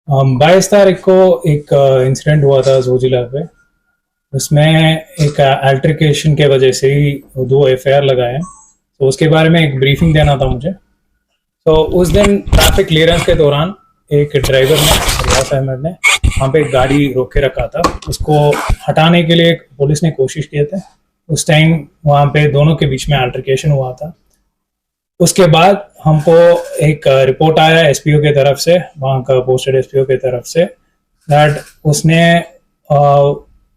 22 तारीख को एक इंसिडेंट हुआ था जोजिला पे। उसमें एक अल्टरकेशन के वजह से ही 2 FIR लगाए हैं। तो उसके बारे में एक ब्रीफिंग देना था मुझे। तो उस दिन ट्रैफिक क्लियरेंस के दौरान एक ड्राइवर ने, रियाज अहमद ने, वहाँ पे एक गाड़ी रोक के रखा था। उसको हटाने के लिए पुलिस ने कोशिश किए थे। उस टाइम वहाँ पे दोनों के बीच में अल्टरकेशन हुआ था। उसके बाद हमको एक रिपोर्ट आया एसपीओ के तरफ से, वहाँ का पोस्टेड एसपीओ के तरफ से, दैट उसने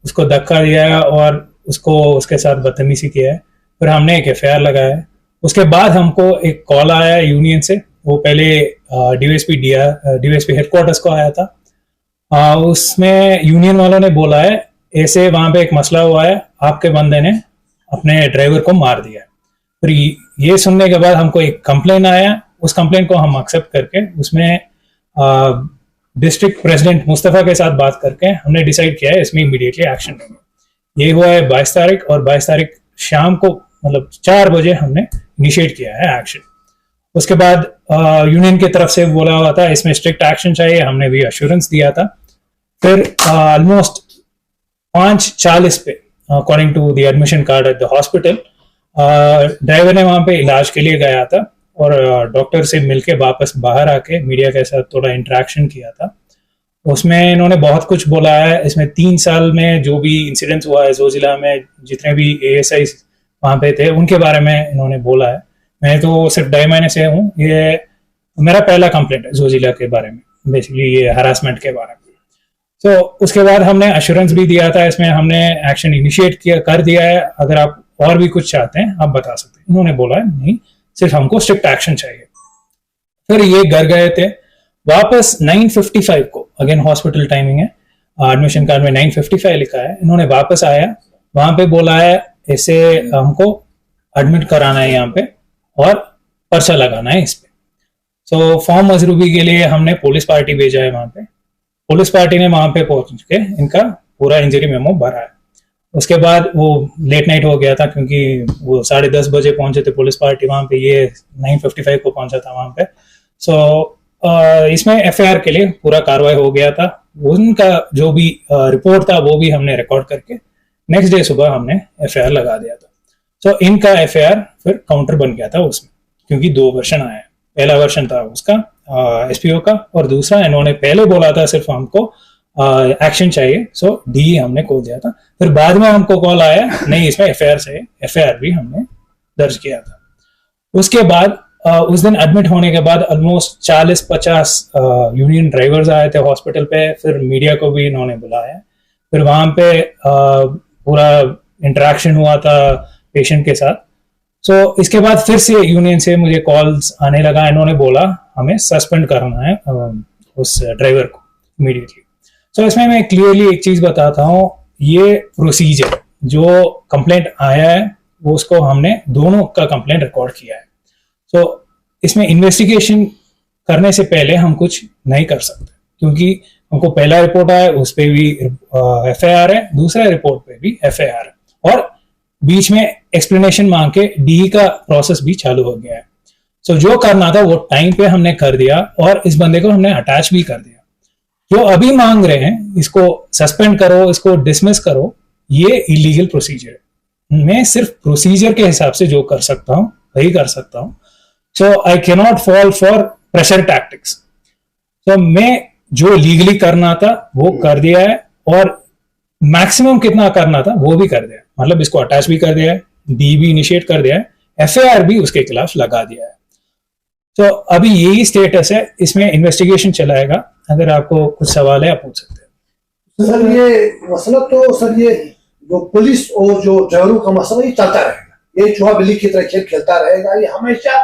उसको धक्का दिया है और उसको उसके साथ बदतमीजी किया है। फिर हमने एक FIR लगाया है। उसके बाद हमको एक कॉल आया यूनियन से। वो पहले डीवाईएसपी हेडक्वार्टर्स को आया था। उसमें यूनियन वालों ने बोला है ऐसे वहां पे एक मसला हुआ है, आपके बंदे ने अपने ड्राइवर को मार दिया है। फिर ये सुनने के बाद हमको एक कंप्लेन आया। उस कंप्लेन को हम एक्सेप्ट करके उसमें डिस्ट्रिक्ट प्रेसिडेंट मुस्तफा के साथ बात करके हमने डिसाइड किया है इसमें इमीडिएटली एक्शन लेंगे। ये हुआ है 22 तारीख, और 22 तारीख शाम को मतलब 4 बजे हमने इनिशिएट किया है एक्शन। उसके बाद यूनियन की तरफ से बोला हुआ था इसमें स्ट्रिक्ट एक्शन चाहिए, हमने भी अश्योरेंस दिया था। फिर ऑलमोस्ट 5:40 पे according to the admission card at the hospital, driver ने वहां पे इलाज के लिए गया था और डॉक्टर से मिलके वापस बाहर आके मीडिया के साथ थोड़ा इंटरेक्शन किया था। उसमें इन्होंने बहुत कुछ बोला है। इसमें 3 साल में जो भी इंसिडेंट्स हुआ है जोजिला में, जितने भी ASI वहां पे थे उनके बारे में इन्होंने बोला है। मैं तो सिर्फ 2.5 महीने से हूँ। ये मेरा पहला कंप्लेंट है जोजिला के बारे में, बेसिकली ये हरासमेंट के बारे में। तो उसके बाद हमने अश्योरेंस भी दिया था, इसमें हमने एक्शन इनिशिएट कर दिया है। अगर आप और भी कुछ चाहते हैं आप बता सकते हैं। इन्होंने बोला है नहीं, सिर्फ हमको स्ट्रिक्ट एक्शन चाहिए। फिर ये घर गए थे वापस 9:55 को, अगेन हॉस्पिटल टाइमिंग है, एडमिशन कार्ड में 9:55 लिखा है। इन्होंने वापस आया, वहां पे बोला है ऐसे हमको एडमिट कराना है यहाँ पे और पर्चा लगाना है इस पे। सो फॉर्म मजरूबी के लिए हमने पुलिस पार्टी भेजा है वहां पे। पुलिस पार्टी ने वहां पे पहुंच के इनका पूरा इंजरी मेमो भरा है। उसके बाद वो लेट नाइट हो गया था क्योंकि वो 10:30 बजे पहुंचे थे पुलिस पार्टी वहां पे, ये 9:55 को पहुंचा था वहां पे। सो इसमें FIR के लिए पूरा कार्रवाई हो गया था। उनका जो भी रिपोर्ट था वो भी हमने रिकॉर्ड करके नेक्स्ट डे सुबह हमने FIR लगा दिया था। सो इनका FIR फिर काउंटर बन गया था उसमें, क्योंकि 2 वर्षन आए। पहला वर्षन था उसका SPO का, और दूसरा इन्होंने पहले बोला था सिर्फ हमको एक्शन चाहिए, सो D हमने खोल दिया था। फिर बाद में हमको कॉल आया नहीं इसमें FIR चाहिए, FIR भी हमने दर्ज किया था। उसके बाद उस दिन एडमिट होने के बाद ऑलमोस्ट 40-50 यूनियन ड्राइवर्स आए थे हॉस्पिटल पे। फिर मीडिया को भी इन्होंने बुलाया। फिर वहां पे पूरा इंटरेक्शन हुआ था पेशेंट के साथ। सो इसके बाद फिर से यूनियन से मुझे कॉल्स आने लगा। इन्होंने बोला हमें सस्पेंड करना है उस ड्राइवर को इमीडिएटली। सो इसमें मैं क्लियरली एक चीज बताता हूँ, ये प्रोसीजर जो कंप्लेंट आया है वो उसको हमने दोनों का कंप्लेंट रिकॉर्ड किया है। सो इसमें इन्वेस्टिगेशन करने से पहले हम कुछ नहीं कर सकते, क्योंकि हमको पहला रिपोर्ट आया उस पर भी FIR है, दूसरा रिपोर्ट पे भी FIR है, और बीच में एक्सप्लेनेशन मांग के D का प्रोसेस भी चालू हो गया है। सो जो करना था वो टाइम पे हमने कर दिया, और इस बंदे को हमने अटैच भी कर दिया। जो अभी मांग रहे हैं इसको सस्पेंड करो, इसको डिसमिस करो, ये इलीगल प्रोसीजर है। मैं सिर्फ प्रोसीजर के हिसाब से जो कर सकता हूँ वही कर सकता हूँ। So I can not fall for pressure tactics. तो मैं जो लीगली करना था वो कर दिया है, और मैक्सिमम कितना करना था वो भी कर दिया है। मतलब इसको अटैच भी कर दिया है, D भी इनिशिएट कर दिया है, FIR भी उसके खिलाफ लगा दिया है। तो अभी यही स्टेटस है, इसमें इन्वेस्टिगेशन चलाएगा। अगर आपको कुछ सवाल है आप पूछ सकते हैं। सर ये मसला तो सर ये जो पुलिस और जो ड्राइवरों का मसला ये चलता रहेगा, ये चूहा बिल्ली की तरह खेल खेलता रहेगा। ये हमेशा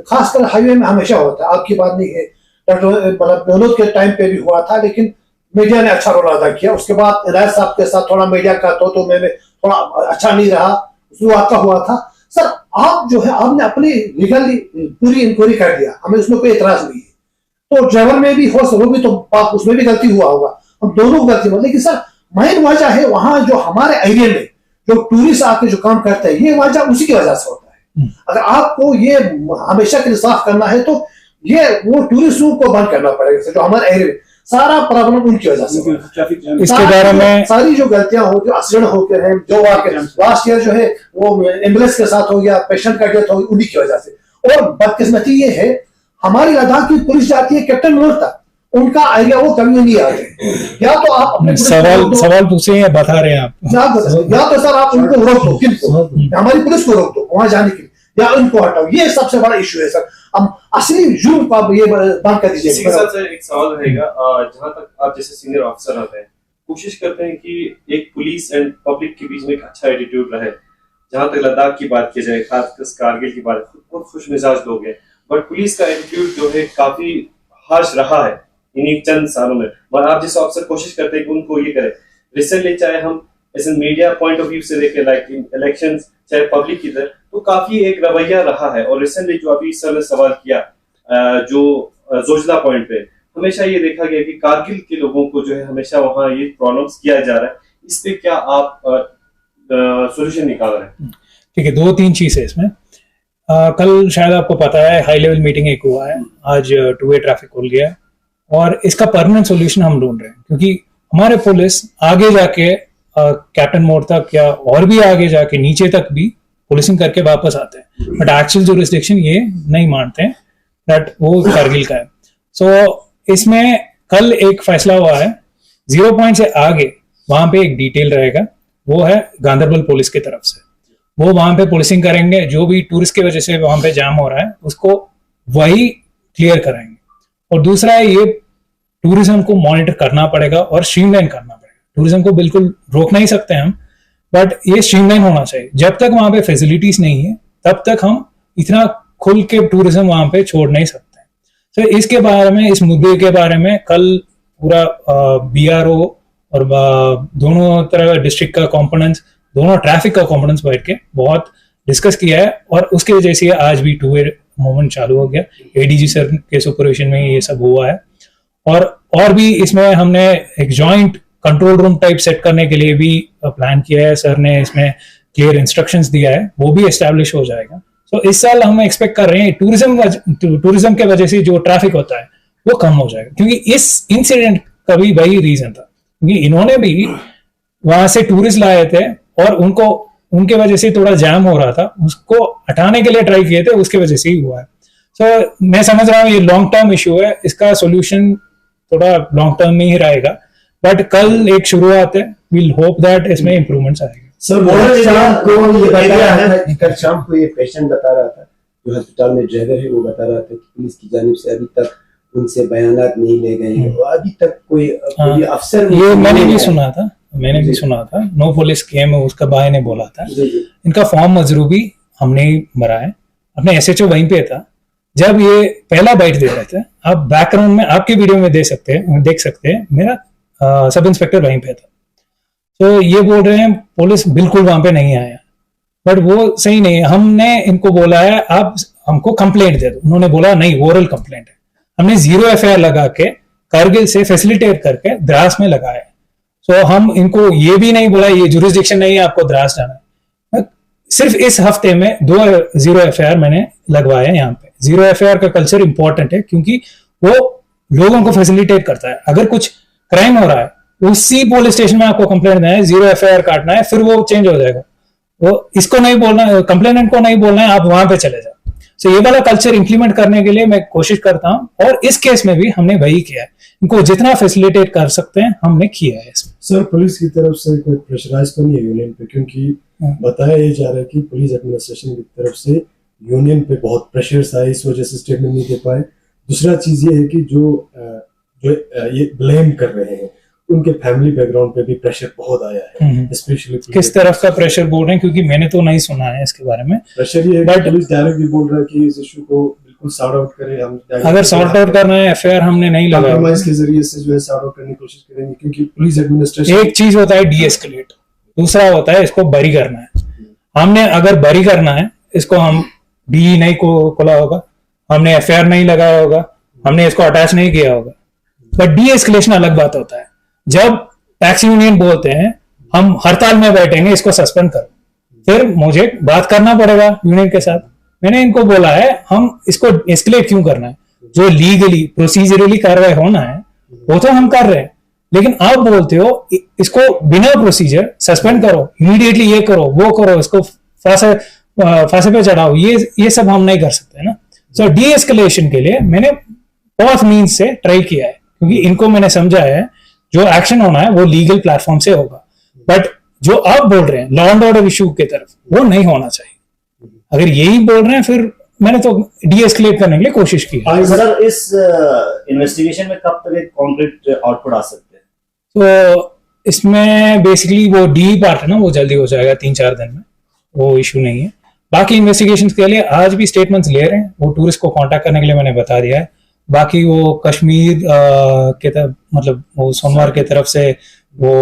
खासकर हाईवे में हमेशा होता है। आपकी बात नहीं है, मतलब मेहनत के टाइम पे भी हुआ था, लेकिन मीडिया ने अच्छा रोल अदा किया। उसके बाद इनायत साहब के साथ थोड़ा मीडिया का तो मैं थोड़ा अच्छा नहीं रहा, उसमें हुआ था। सर आप जो है आपने अपनी लीगली पूरी इंक्वायरी कर दिया, हमें उसमें कोई एतराज नहीं है। तो ड्राइवर में भी हो वो भी तो उसमें भी गलती हुआ होगा, हम दोनों को गलती हुआ। लेकिन सर मेन वजह है वहां जो हमारे एरिया में जो टूरिस्ट आके जो काम करते हैं, ये वजह उसी की वजह से होता है। अगर आपको ये हमेशा के लिए साफ करना है तो ये वो टूरिस्टों को बंद करना पड़ेगा, जो हमारे एरिया सारा प्रॉब्लम उनकी वजह से हो रहा है। ट्रैफिक जाम इसके बारे में सारी जो गलतियां हो, जो एक्सीडेंट होते हैं, जो लास्ट ईयर जो है वो एम्बुलेंस के साथ हो गया, पेशेंट का डेथ हो गई उन्हीं की वजह से। और बदकिस्मती ये है, हमारी लद्दाख की पुलिस जाती है कैप्टन मोड़ तक, उनका आइडिया वो कभी नहीं आते। या तो आप अपने सवाल पूछे या बता रहे हैं आप? या तो सर आप उनको रोक दो, किनको, हमारी पुलिस को रोक दो वहां जाने के लिए, या उनको हटाओ। ये सबसे बड़ा इशू है सर। हम असली जुर्म का ये बंद कर दीजिए। इसी के साथ सर एक सवाल रहेगा, जहां तक आप जैसे सीनियर ऑफिसर रहते हैं, कोशिश करते हैं कि एक पुलिस एंड पब्लिक के बीच में एक अच्छा एटीट्यूड रहे। जहां तक लद्दाख की बात की जाए, खासकर कारगिल की बात, बहुत खुश मिजाज लोग हैं, बट पुलिस का एटीट्यूड जो है काफी हार्श रहा है इन्हीं चंद सालों में। और आप जिस ऑफिसर कोशिश करते हैं कि उनको ये करें, रिसेंटली चाहे हम ऐसे मीडिया पॉइंट ऑफ व्यू से देखें, लाइक इलेक्शंस, चाहे पब्लिक की तरह, तो काफी एक रवैया रहा है। और रिसेंटली जो अभी सर ने सवाल किया जो जोजिला पॉइंट पे, हमेशा ये देखा गया कि कारगिल के लोगों को जो है हमेशा वहां ये प्रॉब्लम्स किया जा रहा है। इस पे क्या आप सोल्यूशन निकाल रहे हैं? ठीक है, 2-3 चीजें इसमें। कल शायद आपको पता है हाई लेवल मीटिंग एक हुआ है, आज 2 वे ट्रैफिक खुल गया है और इसका परमानेंट सोल्यूशन हम ढूंढ रहे हैं, क्योंकि हमारे पुलिस आगे जाके कैप्टन मोड़ तक या और भी आगे जाके नीचे तक भी पुलिसिंग करके वापस आते हैं, बट एक्चुअल जुरिस्डिक्शन ये नहीं मानते हैं दैट वो कारगिल का है। सो इसमें कल एक फैसला हुआ है, 0 पॉइंट से आगे वहां पे एक डिटेल रहेगा, वो है गांधरबल पुलिस की तरफ से। वो वहां पे पुलिसिंग करेंगे, जो भी टूरिस्ट की वजह से वहां पे जाम हो रहा है उसको वही क्लियर कराएंगे। और दूसरा है, ये टूरिज्म को मॉनिटर करना पड़ेगा और स्ट्रीमलाइन करना पड़ेगा। टूरिज्म को बिल्कुल रोक नहीं सकते हम, बट ये स्ट्रीमलाइन होना चाहिए। जब तक वहां पे फैसिलिटीज नहीं है तब तक हम इतना खुल के टूरिज्म वहां पे छोड़ नहीं सकते। तो इसके बारे में, इस मुद्दे के बारे में कल पूरा BRO और दोनों तरह डिस्ट्रिक्ट का कॉम्पोनेंट्स, दोनों ट्रैफिक का कॉम्पोनेंट्स बैठ के बहुत डिस्कस किया है और उसके वजह से आज भी 2 वे मूवमेंट चालू हो गया। ADG सर के सुपरविजन में ये सब हुआ है। और भी इसमें हमने एक joint control room type set करने के लिए भी प्लान किया है। सर ने इसमें क्लियर इंस्ट्रक्शंस दिया है, वो भी एस्टैब्लिश हो जाएगा। तो इस साल हम एक्सपेक्ट कर रहे हैं टूरिज्म के वजह से जो ट्रैफिक होता है वो कम हो जाएगा, क्योंकि इस इंसिडेंट का भी वही रीजन था, क्योंकि इन्होंने भी वहां से टूरिस्ट लाए थे और उनके वजह से थोड़ा जाम हो रहा था, उसको हटाने के लिए ट्राई किए थे, उसके वजह से ही हुआ है। तो मैं समझ रहा हूँ ये लॉन्ग टर्म इश्यू है, इसका सोल्यूशन थोड़ा लॉन्ग टर्म में ही रहेगा, बट कल एक शुरुआत है, विल होप दैट इसमें इंप्रूवमेंट्स आएंगे। सर कल शाम को ये पेशेंट बता रहा था, जो अस्पताल में ड्राइवर है, वो बता रहा था कि पुलिस की जानिब से अभी तक उनसे बयानात नहीं ले गए हैं, अभी तक कोई अफसर, ये मैंने भी सुना था, नो पुलिस केम, उसका भाई ने बोला था। इनका फॉर्म मजरूबी हमने ही भरा है, अपने SHO वहीं पे था जब ये पहला बाइट दे रहे थे। आप बैकग्राउंड में आपके वीडियो में देख सकते हैं मेरा सब इंस्पेक्टर वहीं पे था। तो ये बोल रहे हैं पुलिस बिल्कुल वहां पे नहीं आया, बट वो सही नहीं है। हमने इनको बोला है आप हमको कंप्लेंट दे दो, उन्होंने बोला नहीं, ओरल कंप्लेंट है। हमने 0 FIR लगा के कारगिल से फैसिलिटेट करके द्रास में लगाया। सो हम इनको ये भी नहीं बोला ये जुरिस्डिक्शन नहीं है, आपको द्रास जाना है। सिर्फ इस हफ्ते में 2 0 FIR मैंने लगवाए यहाँ पे। 0 FIR का कल्चर इंपॉर्टेंट है, क्योंकि वो लोगों को फैसिलिटेट करता है। अगर कुछ क्राइम हो रहा है उसी पुलिस स्टेशन में आपको कंप्लेंट देना है, 0 FIR काटना है, फिर वो चेंज हो जाएगा। वो इसको नहीं बोलना, कंप्लेनेंट को नहीं बोलना है आप वहां पे चले जाओ। सो ये वाला कल्चर इंप्लीमेंट करने के लिए मैं कोशिश करता हूँ, और इस केस में भी हमने वही किया है। इनको जितना फैसिलिटेट कर सकते हैं हमने किया है इसमें। सर पुलिस की तरफ से कोई प्रेशराइज तो नहीं है यूनियन पे, क्योंकि बताया ये जा रहा है कि पुलिस एडमिनिस्ट्रेशन की तरफ से यूनियन पे बहुत प्रेशर था, इस वजह से स्टेटमेंट नहीं दे पाए। दूसरा चीज ये है कि जो ये ब्लेम कर रहे हैं, उनके फैमिली बैकग्राउंड पे भी प्रेशर बहुत आया है, स्पेशली किस तरफ का प्रेशर बोल रहे हैं, क्योंकि मैंने तो नहीं सुना है इसके बारे में। प्रेशर ये है कि पुलिस डायरेक्टली बोल रहा है कि इस इशू को बिल्कुल सॉर्ट आउट करें। हम अगर सॉर्ट आउट करना है FIR हमने नहीं लगाया, कॉम्प्रोमाइज के जरिए से जो है सॉर्ट आउट करने की कोशिश करेंगे, क्योंकि पुलिस एडमिनिस्ट्रेशन, एक चीज होता है डीएस्केलेट, दूसरा होता है इसको बरी करना है। हमने अगर बरी करना है इसको, हम DE नहीं खोला होगा, हमने FIR नहीं लगाया होगा, हमने इसको अटैच नहीं किया होगा, बट डीएस्केलेशन अलग बात होता है। जब टैक्सी यूनियन बोलते हैं हम हड़ताल में बैठेंगे, इसको सस्पेंड करो, फिर मुझे बात करना पड़ेगा यूनियन के साथ। मैंने इनको बोला है हम इसको एस्केलेट क्यों करना है, जो लीगली प्रोसीजरली कार्रवाई होना है वो तो हम कर रहे हैं, लेकिन आप बोलते हो इसको बिना प्रोसीजर सस्पेंड करो, इमीडिएटली ये करो वो करो, इसको फांसी पे चढ़ाओ, ये सब हम नहीं कर सकते ना। सो डी एस्केलेशन के लिए मैंने बहुत मीन्स से ट्राई किया है, क्योंकि इनको मैंने समझा है जो एक्शन होना है वो लीगल प्लेटफॉर्म से होगा, बट जो आप बोल रहे हैं लॉ एंड ऑर्डर इशू की तरफ वो नहीं होना चाहिए। अगर यही बोल रहे हैं फिर मैंने तो डी एस्केलेट करने के लिए कोशिश की है। सर इस इन्वेस्टिगेशन में कब तक एक कॉन्क्रीट आउटपुट आ सकते हैं? तो इसमें बेसिकली वो डी पार्ट है ना, वो जल्दी हो जाएगा 3-4 दिन में, वो इशू नहीं है। बाकी इन्वेस्टिगेशन के लिए आज भी स्टेटमेंट्स ले रहे हैं, वो टूरिस्ट को कांटेक्ट करने के लिए मैंने बता दिया है। बाकी वो कश्मीर के तरफ, मतलब वो सोमवार के तरफ से वो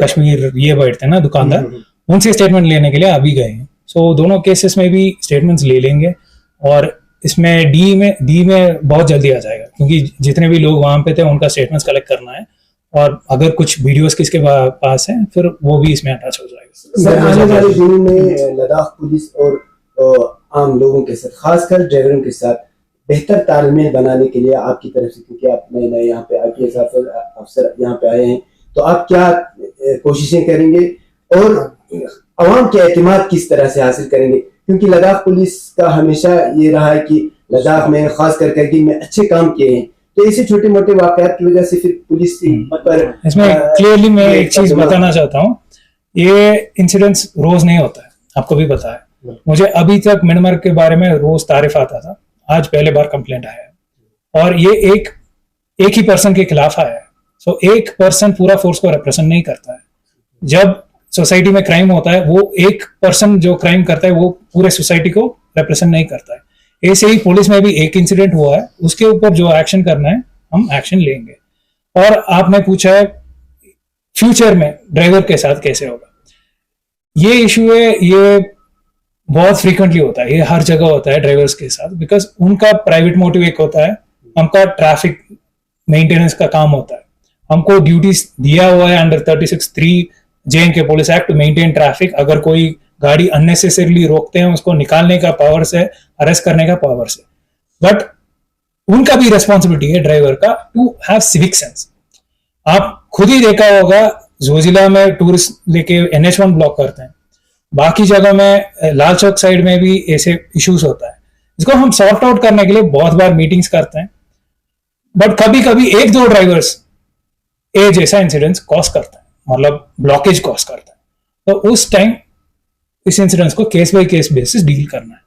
कश्मीर ये बैठते हैं ना दुकानदार, उनसे स्टेटमेंट लेने के लिए अभी गए हैं। सो दोनों केसेस में भी स्टेटमेंट्स ले लेंगे, और इसमें डी में बहुत जल्दी आ जाएगा, क्योंकि जितने भी लोग वहां पे थे उनका स्टेटमेंट्स कलेक्ट करना है, और अगर कुछ वीडियोस किसके पास है फिर वो भी इसमें अटैच हो जाएगा। सर आने वाले दिनों में लद्दाख पुलिस और आम लोगों के साथ, खासकर ड्राइवरों के साथ बेहतर तालमेल बनाने के लिए आपकी तरफ से, क्योंकि आप नए नए यहाँ पे IPS अफसर यहाँ पे आए हैं, तो आप क्या कोशिशें करेंगे और अवाम के एतमाद किस तरह से हासिल करेंगे? क्योंकि लद्दाख पुलिस का हमेशा ये रहा है कि लद्दाख में खास कर करगिल में अच्छे काम किए हैं, तो ऐसे छोटे मोटे वाकयात की वजह से फिर पुलिस पर इसमें क्लियरली मैं एक चीज बताना चाहता हूँ, ये इंसिडेंट्स रोज नहीं होता है, आपको भी पता है। मुझे अभी तक मिनमर के बारे में रोज तारीफ आता था, आज पहले बार कंप्लेंट आया है, और ये एक ही पर्सन के खिलाफ आया है। सो एक पर्सन पूरा फोर्स को रिप्रेजेंट नहीं करता है। जब सोसाइटी में क्राइम होता है, वो एक पर्सन जो क्राइम करता है वो पूरे सोसाइटी को रिप्रेजेंट नहीं करता है। ऐसे ही पुलिस में भी एक इंसिडेंट हुआ है, उसके ऊपर जो एक्शन करना है हम एक्शन लेंगे। और आपने पूछा है फ्यूचर में ड्राइवर के साथ कैसे होगा, ये इशू है, ये बहुत फ्रीक्वेंटली होता है, ये हर जगह होता है ड्राइवर्स के साथ, बिकॉज उनका प्राइवेट मोटिव एक होता है, हमका ट्रैफिक मेंटेनेंस का काम होता है, हमको ड्यूटीज दिया हुआ है under 36(3) J&K police act to maintain traffic. अगर कोई गाड़ी अननेसेसरीली रोकते हैं उसको निकालने का पावर से, अरेस्ट करने का पावर से, बट उनका भी रेस्पॉन्सिबिलिटी है ड्राइवर का टू हैव सिविक सेंस। आप खुद ही देखा होगा जोजिला में टूरिस्ट लेके NH1 ब्लॉक करते हैं, बाकी जगह में लाल चौक साइड में भी ऐसे इश्यूज होता है, इसको हम सॉर्ट आउट करने के लिए बहुत बार मीटिंग्स करते हैं, बट कभी कभी 1-2 ड्राइवर्स जैसा इंसिडेंट्स कॉज करता है, मतलब ब्लॉकेज कॉज करता है, तो उस टाइम इस इंसिडेंट्स को case by case basis deal करना है।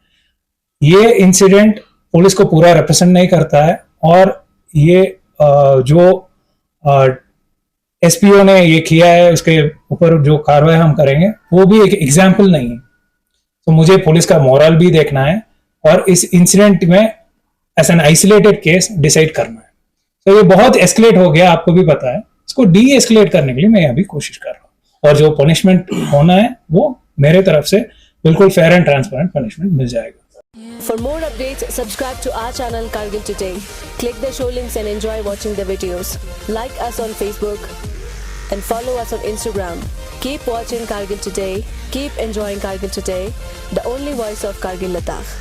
ये इंसिडेंट पुलिस को पूरा रिप्रेजेंट नहीं करता है, और ये जो SPO ने ये किया है उसके ऊपर जो कार्रवाई हम करेंगे वो भी एक एग्जाम्पल नहीं है। तो मुझे पुलिस का मोरल भी देखना है, और इस इंसिडेंट में as an isolated case decide करना है। तो ये बहुत एस्केलेट हो गया, आपको भी पता है, इसको डी एस्केलेट करने के लिए मैं अभी कोशिश कर रहा हूँ, और जो पनिशमेंट होना है वो मेरे तरफ से बिल्कुल फेयर एंड ट्रांसपेरेंट पनिशमेंट मिल जाएगा। For more updates, subscribe to our channel Kargil Today. Click the show links and enjoy watching the videos. Like us on Facebook and follow us on Instagram. Keep watching Kargil Today. Keep enjoying Kargil Today, the only voice of Kargil Ladakh.